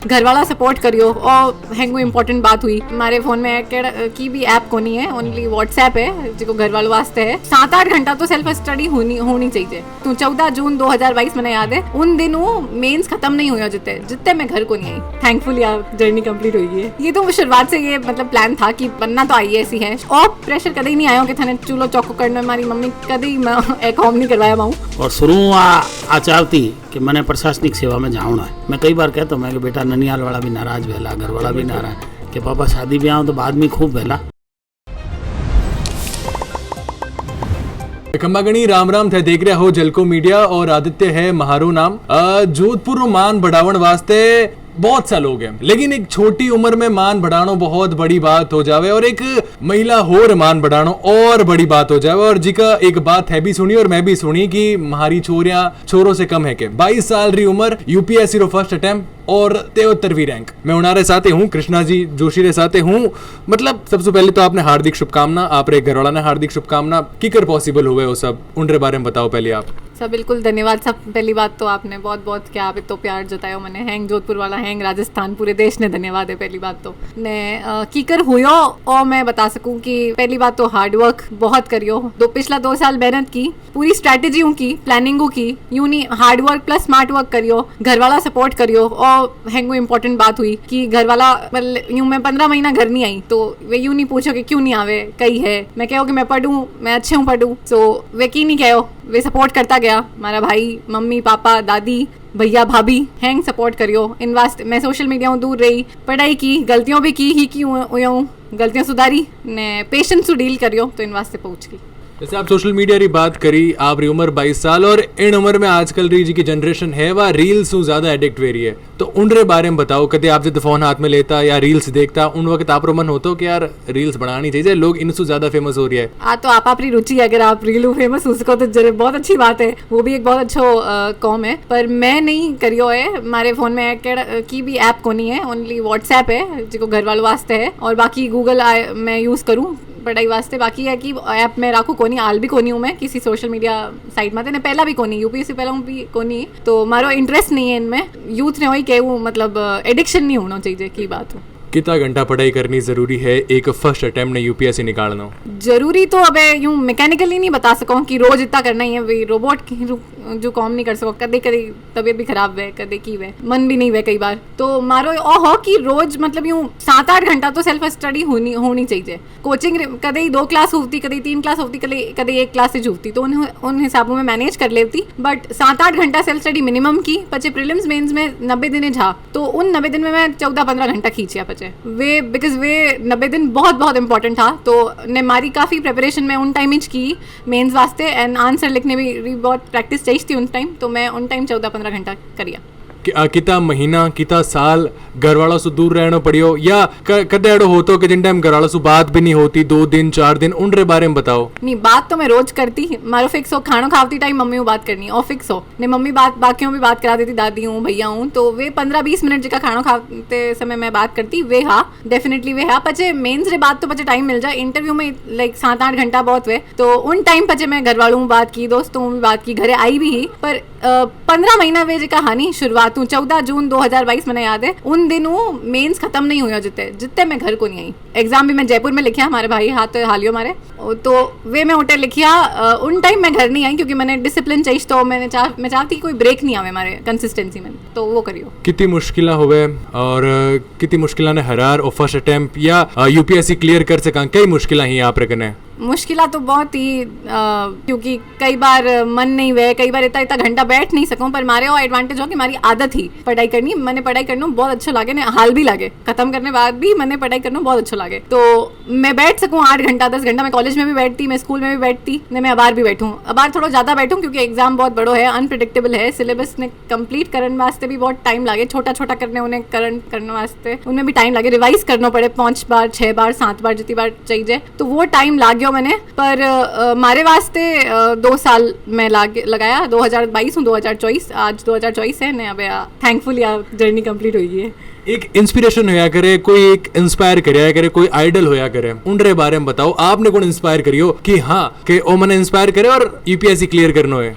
घरवाला सपोर्ट करियो। और हेंगो इम्पोर्टेंट बात हुई हमारे फोन में की भी ऐप को नहीं है, ओनली व्हाट्सएप है जो घरवालों वास्ते है। 7-8 घंटा तो सेल्फ स्टडी होनी चाहिए। तो 14 जून 2022 मैंने याद है, उन दिनों मेंस खत्म नहीं हुआ जितने मैं घर को नहीं आई। थैंकफुली जर्नी कंप्लीट हुई है। ये तो शुरुआत से ये मतलब प्लान था कि बनना तो IAS ही है। और प्रेशर कभी नहीं आया कि थाने चूल्हो चौको करना, हमारी मम्मी कभी एक होम नहीं करवाया माऊ। और शुरू आचारती कि मैंने प्रशासनिक सेवा में जाऊँ है। मैं कई बार कहता हूँ कि बेटा ननियाल वाला भी नाराज भेला, घर वाला भी नाराज कि पापा शादी ब्याह तो बाद में खूब भेला। खंबागणी राम राम थे देख रहे हो जलको मीडिया और आदित्य है महारो नाम। जोधपुर मान बढ़ावण वास्ते बहुत सा लोग हैं, लेकिन एक छोटी उम्र में मान बढ़ानो बहुत बड़ी बात हो जावे और एक महिला होर मान बढ़ानो और बड़ी बात हो जावे। और जी का एक बात है भी सुनी और मैं भी सुनी कि हमारी छोरियां छोरों से कम है के 22 साल री उम्र UPSC रो फर्स्ट अटेम्प्ट और 73वीं रैंक। मैं उनारे साथे हूँ, कृष्णा जी जोशी रे साथे हूँ। मतलब सबसे पहले तो आपने हार्दिक शुभकामना, आप रे घरवाला ने हार्दिक शुभकामना। की कर पॉसिबल हुए वो सब, उनके बारे में बताओ पहले आप। सब बिल्कुल धन्यवाद सब। पहली बात तो आपने बहुत बहुत क्या आप तो प्यार जतायो मैंने। हैंग जोधपुर वाला, हैंग राजस्थान, पूरे देश ने धन्यवाद है पहली बात तो। ने कीकर हुयो और मैं बता सकूं कि पहली बात तो हार्डवर्क बहुत करियो। पिछला 2 साल मेहनत की, पूरी स्ट्रैटेजियों की, प्लानिंगों की, यूं नहीं हार्डवर्क प्लस स्मार्ट वर्क करियो। घर वाला सपोर्ट करियो। और हैंगो इम्पोर्टेंट बात हुई कि घर वाला यूं मैं 15 महीना घर नहीं आई तो वे यूं नहीं पूछो कि क्यों नहीं आवे, कई है। मैं कहो कि मैं पढ़ूं, मैं अच्छे हूँ पढ़ूं, तो वे की नहीं कहो, वे सपोर्ट करता गया। हमारा भाई, मम्मी, पापा, दादी, भैया, भाभी हैंग सपोर्ट करियो। इन वास्ते मैं सोशल मीडिया दूर रही, पढ़ाई की, गलतियों भी की ही क्यों गलतियां सुधारी ने पेशेंस से डील करियो, तो इन वास्ते पहुंच गई। जैसे आप सोशल मीडिया की बात करी, आप री उम्र 22 साल और इन उम्र में आजकल री जी की जनरेशन है वह रील्स ज्यादा एडिक्ट हो रही है। तो उनके बारे में बताओ, कदे आप जब फोन हाथ में लेता या रील्स देखता उन वक्त आप मन होता कि यार रील्स बनानी चाहिए, लोग इनसे ज्यादा फेमस हो रही है। तो आप अपनी रुचि है, अगर आप रील फेमस हो सको तो बहुत अच्छी बात है, वो भी एक बहुत अच्छा कॉम है। पर मैं नहीं करियो है। हमारे फोन में की भी ऐप को नहीं है, ओनली व्हाट्सएप है जो घर वालों वास्ते है। और बाकी गूगल मैं यूज करूँ पढ़ाई वास्ते। बाकी है कि ऐप में राखू कोनी, आल भी कोनी हूँ मैं किसी सोशल मीडिया साइट में। ने पहला भी कोनी, UPSC पहला भी कोनी, तो मारो इंटरेस्ट नहीं है इनमें। यूथ ने वही कहूँ, मतलब एडिक्शन नहीं होना चाहिए की बात हो। कितना घंटा पढ़ाई करनी जरूरी है एक फर्स्ट अटेम्प्ट में UPSC निकालना? जरूरी तो अब यूं मैकेनिकली नहीं बता सकूं कि रोज इतना करना ही है। वे रोबोट जो काम नहीं कर सको, कदे कदे तबीयत भी खराब है, कदे की वे मन भी नहीं वे कई बार। तो मारो हो कि रोज मतलब यूं 7-8 घंटा तो सेल्फ स्टडी होनी चाहिए। कोचिंग कदे 2 क्लास होती, कदे 3 क्लास होती, कदे 1 क्लास से होती, तो उन हिसाबों में मैनेज कर लेती। बट 7-8 घंटा सेल्फ स्टडी मिनिमम की। पचे प्रीलिम्स मेंस में 90 दिन झा, तो उन 90 दिन में मैं 14-15 घंटा खींचिया वे, बिकॉज वे 90 दिन बहुत इंपॉर्टेंट था। तो ने मारी काफ़ी प्रिपरेशन में उन टाइम की मेंस वास्ते, एंड आंसर लिखने भी बहुत प्रैक्टिस चाहिए थी उन टाइम। तो मैं उन टाइम 14-15 घंटा करिया। कितना महीना कितना साल घर वालों से दूर रहना पड़ियो, या कदे एडो होतो कि जिन टाइम घर वालों से बात भी नहीं होती 2 दिन 4 दिन, उनके बारे में बताओ। नहीं, बात तो मैं रोज करती, मारो फिक्स हो। खाना खाती टाइम मम्मी को बात करनी और फिक्स हो ने मम्मी बाकियों भी बात करा देती, दादी हूँ, भैया हूँ, तो वे 15-20 मिनट जगह खाना खाते समय मैं बात करती। वे हाँ डेफिनेटली वे हाँ। पचे मेन्स रे बात तो पचे टाइम मिल जाए, इंटरव्यू में लाइक 7-8 घंटा बहुत वे, तो उन टाइम पचे मैं घर वालों बात की, दोस्तों भी बात की, घरे आई भी ही। पर 15 महीना वे जगह हानि शुरुआत हूँ 14 जून 2022 मैंने याद है, उन दिनों मेंस खत्म नहीं हुआ जितने मैं घर को नहीं आई। एग्जाम भी मैं जयपुर में लिखिया, हमारे भाई हाथ हालियो मारे, तो वे मैं उठे लिखिया। उन टाइम मैं घर नहीं आई क्योंकि मैंने डिसिप्लिन चाहिए, तो मैं चाहती कोई ब्रेक नहीं आवे हमारे कंसिस्टेंसी में, तो वो करियो। कितनी मुश्किल हुए और कितनी मुश्किल ने हरार और फर्स्ट अटेम्प्ट या UPSC क्लियर कर सका? कई मुश्किल ही आप रखने? मुश्किल तो बहुत ही क्योंकि कई बार मन नहीं वे, कई बार इतना घंटा बैठ नहीं सकूं। पर मारे और एडवांटेज हो कि हमारी आदत ही पढ़ाई करनी। मैंने पढ़ाई करना बहुत अच्छा लगे, ने हाल भी लगे, खत्म करने बाद भी मैंने पढ़ाई करना बहुत अच्छा लगे। तो मैं बैठ सकूं 8 घंटा 10 घंटा। मैं कॉलेज में भी बैठती, मैं स्कूल में भी बैठती, ने मैं अबार भी बैठूं। अबार थोड़ा ज्यादा बैठूं क्योंकि एग्जाम बहुत बड़ो है, अनप्रिडिक्टेबल है। सिलेबस ने कंप्लीट करने वास्ते भी बहुत टाइम लगे, छोटा छोटा करने उन्हें करने वास्ते उनमें भी टाइम लगे। रिवाइज करना पड़े 5 बार 6 बार 7 बार जितनी बार चाहिए, तो वो टाइम लागो मैंने। पर मारे वास्ते 2 साल मैं लगाया। 2022 हूँ 2024, आज 2024 है ने। अब थैंकफुली जर्नी कंप्लीट हुई है। एक इंस्पिरेशन होया करे, कोई एक इंस्पायर करया करे, कोई आइडल होया करे, उनरे बारे में बताओ। आपने कौन इंस्पायर करियो कि हाँ कि ओ मने इंस्पायर करे और UPSC क्लियर करनो है?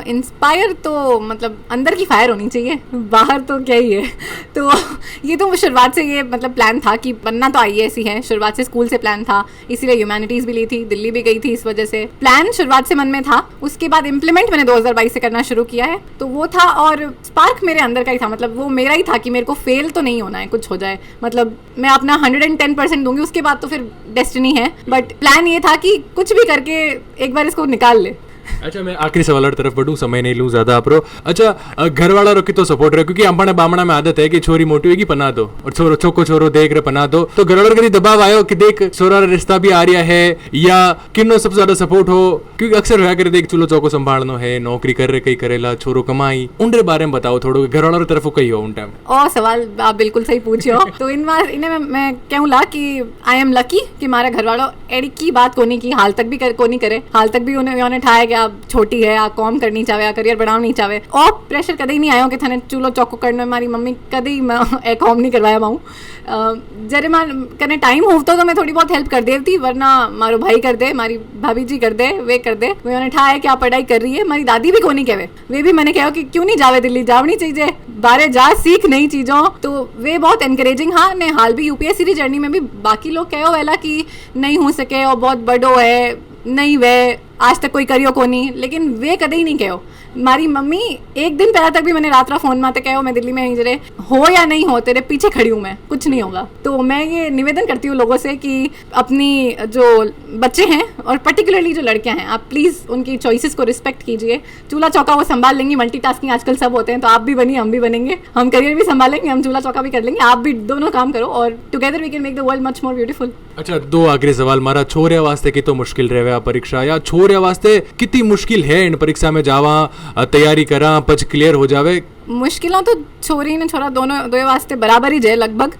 इंस्पायर तो मतलब अंदर की फायर होनी चाहिए, बाहर तो क्या ही है। तो ये तो शुरुआत से ये मतलब प्लान था कि बनना तो IAS ही है, शुरुआत से स्कूल से प्लान था, इसीलिए ह्यूमैनिटीज़ भी ली थी, दिल्ली भी गई थी इस वजह से। प्लान शुरुआत से मन में था, उसके बाद इम्प्लीमेंट मैंने 2022 से करना शुरू किया है, तो वो था। और स्पार्क मेरे अंदर का ही था, मतलब वो मेरा ही था कि मेरे को फेल तो नहीं होना है, कुछ हो जाए, मतलब मैं अपना 110% दूंगी, उसके बाद तो फिर डेस्टिनी है। बट प्लान ये था कि कुछ भी करके एक बार इसको निकाल ले। अच्छा, मैं आखिरी सवाल की तरफ बढ़ूं, समय नहीं लूं ज्यादा आप रो। अच्छा, घर वाला रो की तो सपोर्ट रहे, क्योंकि अम्बाने बामणा में आदत है कि छोरी मोटी होगी पना दो, और छोरो चौको छोरो देख रहे पना दो, तो घर वालों का दबाव आयो कि देख छोरा रिश्ता भी आ रहा है, या किन्नो सबसे ज्यादा सपोर्ट हो? क्योंकि अक्सर होया करे देख चूल्हो चौको संभालनो है, नौकरी कर रहे कई करेला, छोरो कमाई, उनके बारे में बताओ थोड़ो, घर वालों की तरफ कही हो उन टाइम। और सवाल आप बिल्कुल सही पूछियो। तो इन्हें मैं कहूँ ला कि आई एम लकी कि हमारे घर वालों एडी की बात कोनी की, हाल तक भी कोनी करे, हाल तक भी उन्हें ठाया कि आप छोटी है, आ कॉम करनी चाहे, आ करियर बढ़ानी चाहे, और प्रेशर कदे ही नहीं आयो कि थाने चूल्हो चौको करनो। मारी मम्मी कदे ही ए कॉम नहीं करवाया माऊँ, जरे मार कने टाइम होता तो मैं थोड़ी बहुत हेल्प कर देती, वरना मारो भाई कर दे, मारी भाभी जी कर दे, वे कर दे। वे उन्हें ठाया कि आप पढ़ाई कर रही है, मारी दादी भी को नहीं कहे, वे भी मैंने कहा कि क्यों नहीं जावे दिल्ली, जावनी चाहिए, बारे जा सीख नई चीज़ों। तो वे बहुत एनकरेजिंग। हाँ, ने हाल भी UPSC की जर्नी में भी बाकी लोग कहो वेला कि नहीं हो सके और बहुत बड़ो है, नहीं वे आज तक कोई करियो को नहीं, लेकिन वे कदे ही नहीं कहो। मारी मम्मी एक दिन पहले तक भी मैंने रात फोन में कहो मैं दिल्ली में ही जरे हो या नहीं हो, तेरे पीछे खड़ी हूँ मैं, कुछ नहीं होगा। तो मैं ये निवेदन करती हूँ लोगों से कि अपनी जो बच्चे हैं और पर्टिकुलरली जो लड़कियां हैं, आप प्लीज़ उनकी चॉइसेस को रिस्पेक्ट कीजिए। चूल्हा चौका वो संभाल लेंगी, मल्टीटास्किंग आजकल सब होते हैं, तो आप भी बनिए, हम भी बनेंगे, हम करियर भी संभालेंगे, हम चूल्हा चौका भी कर लेंगे, आप भी दोनों काम करो और together we can make the world much more beautiful. अच्छा, दो आखिरी सवाल मारा, छोरिया वास्ते की तो मुश्किल रहे परीक्षा, या छोरिया वास्ते कितनी मुश्किल है इन परीक्षा में जावा, तैयारी करा, पच क्लियर हो जावे? मुश्किलों तो छोरी ने छोरा दोनों दो वास्ते बराबर ही है लगभग।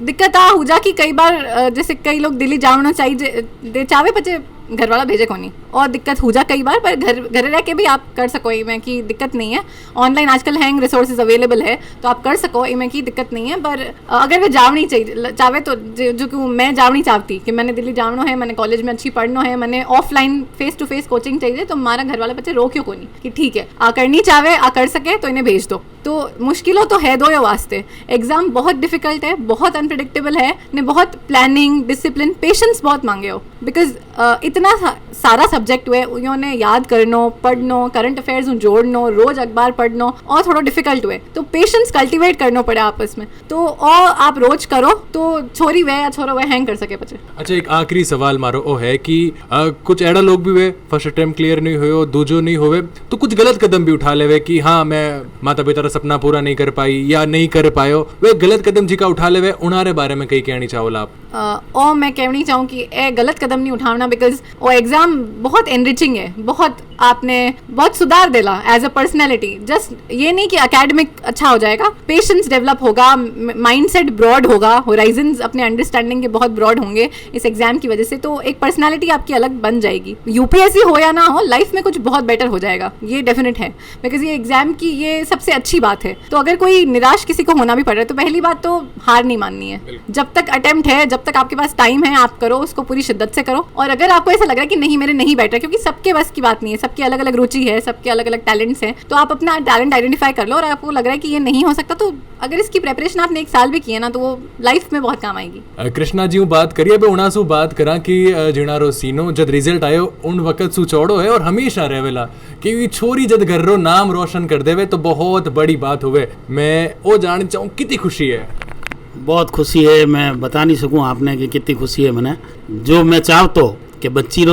दिक्कत आ हो जा कि कई बार जैसे कई लोग दिल्ली जाना चाहिए दे चावे पचे घर वाला भेजे को नहीं, और दिक्कत हो जा कई बार, पर घर रह के भी आप कर सको, इमें की दिक्कत नहीं है। ऑनलाइन आजकल हैंग रिसोर्सेज अवेलेबल है, तो आप कर सको, इमें की दिक्कत नहीं है। पर अगर वे जावनी चाहिए चाहे तो जो कि मैं जावनी चाहती कि मैंने दिल्ली जावनो है, मैंने कॉलेज में अच्छी पढ़नो है, मैंने offline face to face coaching चाहिए, तो हमारा घर वाले बच्चे रोक्यो को नहीं कि ठीक है आ करनी चाहे, आ कर सके तो इन्हें भेज दो। तो मुश्किलों तो है दो यो वास्ते, एग्जाम बहुत डिफिकल्ट है, बहुत अनप्रिडिक्टेबल है, ने बहुत प्लानिंग, डिसिप्लिन, पेशेंस बहुत मांगे हो, बिकॉज इतना सारा सब्जेक्ट हुए उन्होंने याद करनो, पढ़नो, करंट अफेयर्स जोड़नो, रोज अखबार पढ़नो, और थोड़ा डिफिकल्ट हुए, तो पेशेंस कल्टीवेट करनो पड़े आपस में। तो और आप रोज करो तो छोरी वे या छोरा वे हैंग कर सके बच्चे। अच्छा, एक आखिरी सवाल मारो ओ है कि कुछ एड़ा लोग भी वे फर्स्ट अटेम्प्ट क्लियर नहीं हुए, दूजो नहीं हुए, तो कुछ गलत कदम भी उठा ले वे कि हाँ मैं माता पिता सपना पूरा नहीं कर पाई या नहीं कर पायो, वे गलत कदम जी का उठा ले वे, उनारे बारे में कई कहनी चाहो आप? और मैं कहनी चाहूँ कि ए गलत कदम नहीं उठाना, बिकॉज वो एग्जाम बहुत एनरिचिंग है, बहुत आपने बहुत सुधार देला एज अ पर्सनैलिटी। जस्ट ये नहीं कि अकेडमिक अच्छा हो जाएगा, पेशेंस डेवलप होगा, माइंडसेट ब्रॉड होगा, होराइजन्स अपने अंडरस्टैंडिंग के बहुत ब्रॉड होंगे इस एग्जाम की वजह से, तो एक पर्सनैलिटी आपकी अलग बन जाएगी। UPSC हो या ना हो, लाइफ में कुछ बहुत बेटर हो जाएगा, ये डेफिनेट है, बिकॉज ये एग्जाम की ये सबसे अच्छी बात है। तो अगर कोई निराश किसी को होना भी पड़ रहा है, तो पहली बात तो हार नहीं माननी है, जब तक अटेम्प्ट है, जब तक आपके पास टाइम है, आप करो उसको पूरी शिद्दत से करो। और अगर आपको ऐसा लग रहा है कि नहीं मेरे नहीं बैठ रहा, क्योंकि सबके बस की बात नहीं है, सबकी अलग अलग रुचि है, सबके अलग अलग टैलेंट्स हैं, तो आप अपना टैलेंट आइडेंटिफाई कर लो, और आपको लग रहा है कि ये नहीं हो सकता, तो अगर इसकी प्रेपरेशन आपने 1 साल भी की है ना, तो वो लाइफ में बहुत काम आएगी। कृष्णा जी बात करिए बे उनासू बात करा कि जिणारो सीनो जब रिजल्ट आयो उन वक्त सु चौड़ो है, और हमेशा रहेला कि छोरी जब घर रो नाम रोशन कर देवे तो बहुत बड़ी बात हुए। मैं वो जानना चाहूँ कितनी खुशी है? बहुत खुशी है, मैं बता नहीं सकूं आपने कि कितनी खुशी है मैंने। जो मैं चाहतो कि बच्ची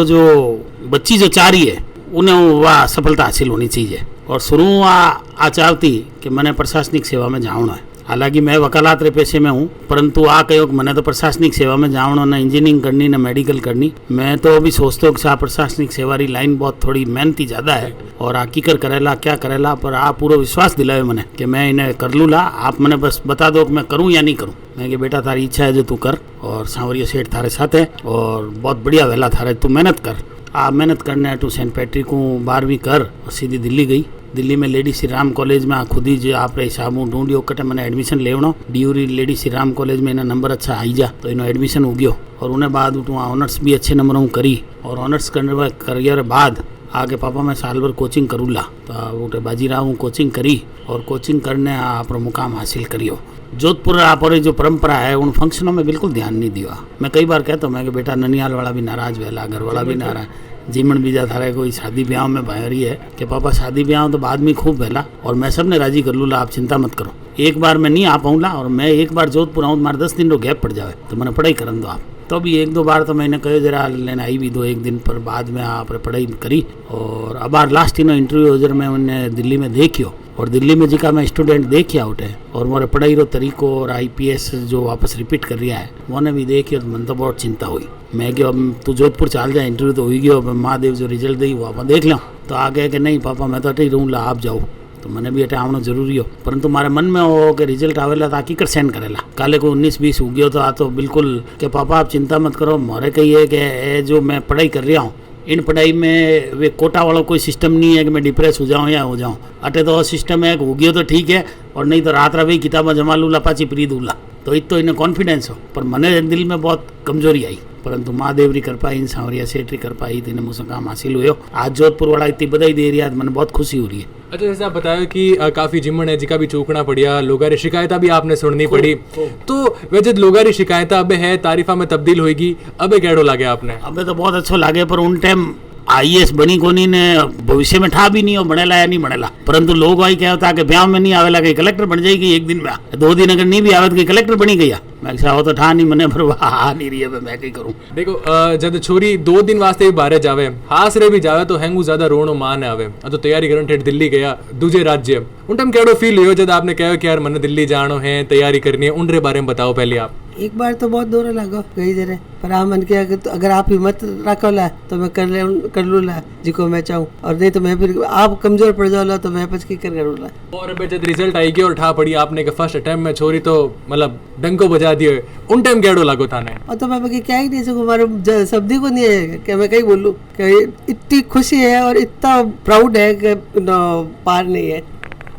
जो चाह रही है उन्हें वह सफलता हासिल होनी चाहिए, और शुरू आ चाहती कि मैंने प्रशासनिक सेवा में जाना है। हालांकि मैं वकालत रे पेशे में हूँ, परंतु आ कहो कि मैंने तो प्रशासनिक सेवा में जाना, न इंजीनियरिंग करनी न मेडिकल करनी। मैं तो अभी सोचता हूँ कि प्रशासनिक सेवा री लाइन बहुत थोड़ी मेहनती ज़्यादा है, और आकीकर करेला क्या करेला, पर आप पूरा विश्वास दिलाए मैंने कि मैं इन्हें कर लूँगा। आप मैंने बस बता दो कि मैं करूँ या नहीं करूँ। मैं कि बेटा तारी इच्छा है जो तू कर, और सांवरिया सेठ थारे साथ है, और बहुत बढ़िया वेला थारे, तू मेहनत कर। आप मेहनत करने टू सेंट पैट्रिक को 12वीं कर, और सीधी दिल्ली गई। दिल्ली में लेडी श्री राम कॉलेज में खुद ही जो आप हिसाब ढूंढियो कटे मैंने एडमिशन लेवनो। ड्यूरी लेडी श्री राम कॉलेज में इन्हें नंबर अच्छा आई जा, तो इन्हों एडमिशन हो गयो, और उन्हें बाद वहाँ ऑनर्स भी अच्छे नंबरों करी, और ऑनर्स करने करियर बाद आगे पापा मैं साल भर कोचिंग करूँला तो उठे बाजीराव हूँ कोचिंग करी और कोचिंग करने आप मुकाम हासिल करियो। जोधपुर आप जो परंपरा है उन फंक्शनों में बिल्कुल ध्यान नहीं दिया। मैं कई बार कहता हूँ मैं कि बेटा ननियाल वाला भी नाराज वेला, घर वाला भी नाराज, जीवन बीजा थारे कोई शादी ब्याह में भाई है कि पापा शादी ब्याह तो बाद में खूब वेला और मैं सबने राजी कर लूँगा, आप चिंता मत करो। एक बार मैं नहीं आ पाऊँगा और मैं एक बार जोधपुर आऊँ मारे 10 दिन रो गैप पड़ जाए तो मैंने पढ़ाई करन दो आप। तो भी 1-2 बार तो मैंने कहो जरा लेने आई भी 2-1 दिन पर बाद में आप पढ़ाई करी और अब बार लास्ट इन इंटरव्यू जर मैं उन्हें दिल्ली में देखियो और दिल्ली में जिका मैं स्टूडेंट देखिया उठे और मोरे पढ़ाई रो तरीको और IPS जो वापस रिपीट कर रहा है वो भी देखियो तो मन तो बहुत चिंता हुई। मैं कि अब तू जोधपुर चल जाए, इंटरव्यू तो हुई गयो, महादेव जो रिजल्ट दी वो आप देख लो। तो आगे कि नहीं पापा मैं तो अटे ही रहूँगा, आप जाओ। तो मैंने भी अटे आवना जरूरी हो, परंतु मारे मन में हो कि रिजल्ट आवेला तो आकी कर सेंड करेला। काले को 19-20 हो गयो तो आ तो बिल्कुल कि पापा आप चिंता मत करो, मोरे कहिए कि जो मैं पढ़ाई कर रहा हूँ इन पढ़ाई में वे कोटा वाला कोई सिस्टम नहीं है कि मैं डिप्रेस हो जाऊँ या हो जाऊँ। अटे तो सिस्टम है कि हो गयो तो ठीक है और नहीं तो रात रही किताबा जमा लूला पाची प्री दूला। तो इत तो इन्हें कॉन्फिडेंस हो, पर मने दिल में बहुत कमजोरी आई, परंतु महादेव री कृपा इन सांवरिया सेठ री कृपा ही तीन मुझसे काम हासिल हुए। आज जोधपुर वाला इतनी बधाई दे रही है, मैंने बहुत खुशी हो रही है। अच्छा, जैसे आप बताया कि काफी जिम्मन है जिका भी चूकना पड़िया, लोगारी शिकायत भी आपने सुननी पड़ी, तो वे जब लोगारी शिकायत अब है तारीफा में तब्दील होगी, अबे कैडो लागे आपने? अबे तो बहुत अच्छा लागे, पर उन टाइम IAS बनी कोनी ने भविष्य में ठा भी नहीं हो बनेला या नहीं बनेला, परंतु लोग वही क्या होता कि ब्याह में नहीं आवेला कि कलेक्टर बन जाएगी एक दिन में, 2 दिन अगर नहीं भी आवे तो कलेक्टर बनी गया। मैं वो तो ठा नहीं मने पर आ नहीं रही है, मैं कहीं करूँ। देखो जब छोरी 2 दिन वास्ते भी बाहर जावे, हास रे भी जावे तो हैंगू ज्यादा रोनो मान आवे। तो तैयारी करन ठेठ दिल्ली गया दूजे राज्य, उन टाइम केड़ो फील हुयो जब आपने कहो कि यार मने दिल्ली जानो है, तैयारी करनी है, उन रे बारे में बताओ पहले आप। एक बार तो बहुत दूर लगो कई जरे, पर आप मन किया कि तो अगर आप हिम्मत रखोला तो मैं कर लूला जिको मैं चाहूँ, और नहीं तो मैं फिर आप कमजोर पड़ जाओला तो मैं पच की करूँगा। और अब जब रिजल्ट आई गया और ठा पड़ी आपने के फर्स्ट अटेम्प्ट में छोरी तो मतलब डंको बजा दिए, उन टाइम केड़ो लागो थाने? और तो मैं क्या ही नहीं सकूँ, हमारे शब्द को नहीं है कि मैं कहीं बोलूँ कि इतनी खुशी है और इतना प्राउड है कि पार नहीं है।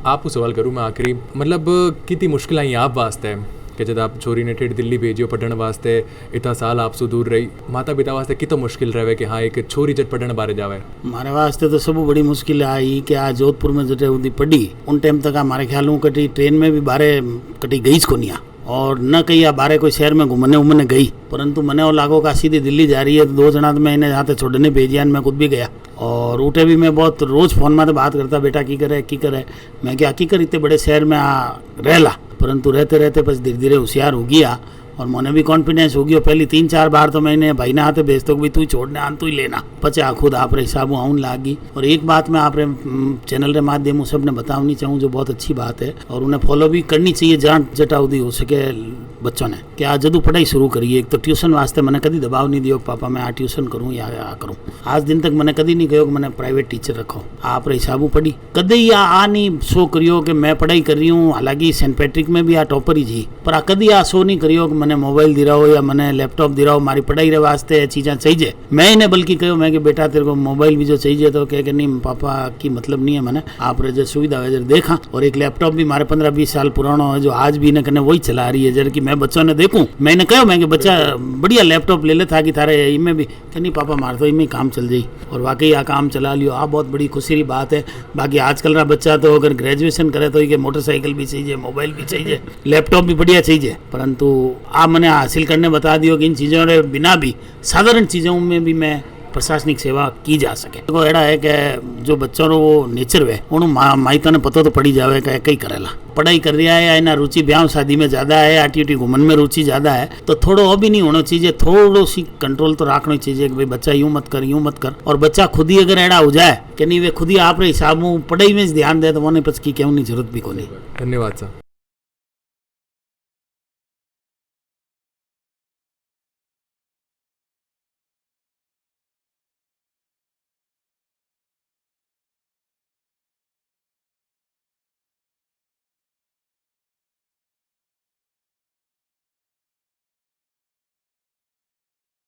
आपको सवाल करूँ मैं आखिरी, मतलब कितनी मुश्किल आई आप वास्ते कि जब आप छोरी ने ठेठ दिल्ली भेजियो पढ़ने वास्ते, इतना साल आपसे दूर रही, माता पिता वास्ते कितना मुश्किल रहे कि हाँ एक छोरी जब पढ़ने बारे जावे? हमारे वास्ते तो सब बड़ी मुश्किल आई कि आज जोधपुर में जटे उदी पढ़ी उन टाइम तक हमारे ख्याल में कटी ट्रेन में भी बारे कटी गई को नहीं और न कहीं बारे कोई शहर में घूमने उमने गई, परंतु मने वो लागो का सीधी दिल्ली जा रही है तो 2 जना तो मैं इन्हें यहाँ छोड़ने भेजिया, मैं खुद भी गया और उठे भी मैं बहुत रोज फोन में तो बात करता, बेटा की करे मैं क्या की कर इतने बड़े शहर में रहला, परंतु रहते रहते बस धीरे धीरे होशियार हो गया और मैंने भी कॉन्फिडेंस हो गया। पहली 3-4 बार तो मैंने भाई ने हाथे भेजता कि तू छोड़ने आन तू ही लेना, पचा खुद आप हिसाब आउन लागी। और एक बात मैं आप चैनल के माध्यम सब ने बतानी चाहूँ जो बहुत अच्छी बात है और उन्हें फॉलो भी करनी चाहिए जहाँ जटाउदी हो सके बच्चों ने, कि आज जदू पढ़ाई शुरू करिए। एक तो ट्यूशन वास्ते मैंने कभी दबाव नहीं दियो पापा मैं ट्यूशन करूँ या करूँ, आज दिन तक मैंने कभी नहीं कहो कि मैंने प्राइवेट टीचर रखो, आप हिसाबू पढ़ी कदी आ नहीं शो करियो कि मैं पढ़ाई कर रही हूँ। हालांकि सेंट पैट्रिक में भी टॉपर ही जी, पर कदी आ शो नहीं करियो कि मैंने मोबाइल दे रहा हो या मैंने लैपटॉप दे रहा हो, हमारी पढ़ाई रे वास्ते चीज़ें चाहिए। मैं इन्हें बल्कि कहो मैं कि बेटा तेरे को मोबाइल भी जो चाहिए तो कह के नहीं पापा की मतलब नहीं है, मैंने आप जो सुविधा है देखा। और एक लैपटॉप भी हमारे 15-20 साल पुराना है जो आज भी इन्हें वही चला रही है, जर कि मैं बच्चों ने देखूं मैंने कहो मैं कि बच्चा बढ़िया लैपटॉप ले ले था कि थारे इनमें भी नहीं पापा मार तो इनमें काम चल जाई, और वाकई आ काम चला लियो। आप बहुत बड़ी खुशी की बात है। बाकी आजकल का बच्चा तो अगर ग्रेजुएशन करे तो ये मोटरसाइकिल भी चाहिए, मोबाइल भी चाहिए, लैपटॉप भी बढ़िया चाहिए, परंतु आप मैंने हासिल करने बता दियो कि इन चीज़ों के बिना भी साधारण चीज़ों में भी मैं प्रशासनिक सेवा की जा सके। तो एड़ा है कि जो बच्चों रो वो नेचर है उन्होंने माइता ने पतो तो पड़ी जावे कि कई करेला पढ़ाई कर रहा है या इना रुचि ब्याह शादी में ज़्यादा है, आटी घूमन में रुचि ज़्यादा है, तो थोड़ो और भी नहीं होना चाहिए, थोड़ो सी कंट्रोल तो रखना चाहिए कि भाई बच्चा यूँ मत कर। और बच्चा खुद ही अगर एड़ा हो जाए कि नहीं वे खुद ही आप हिसाब में पढ़ाई में ध्यान दे तो वो नहीं पच की क्यों नहीं जरूरत भी को नहीं। धन्यवाद सर।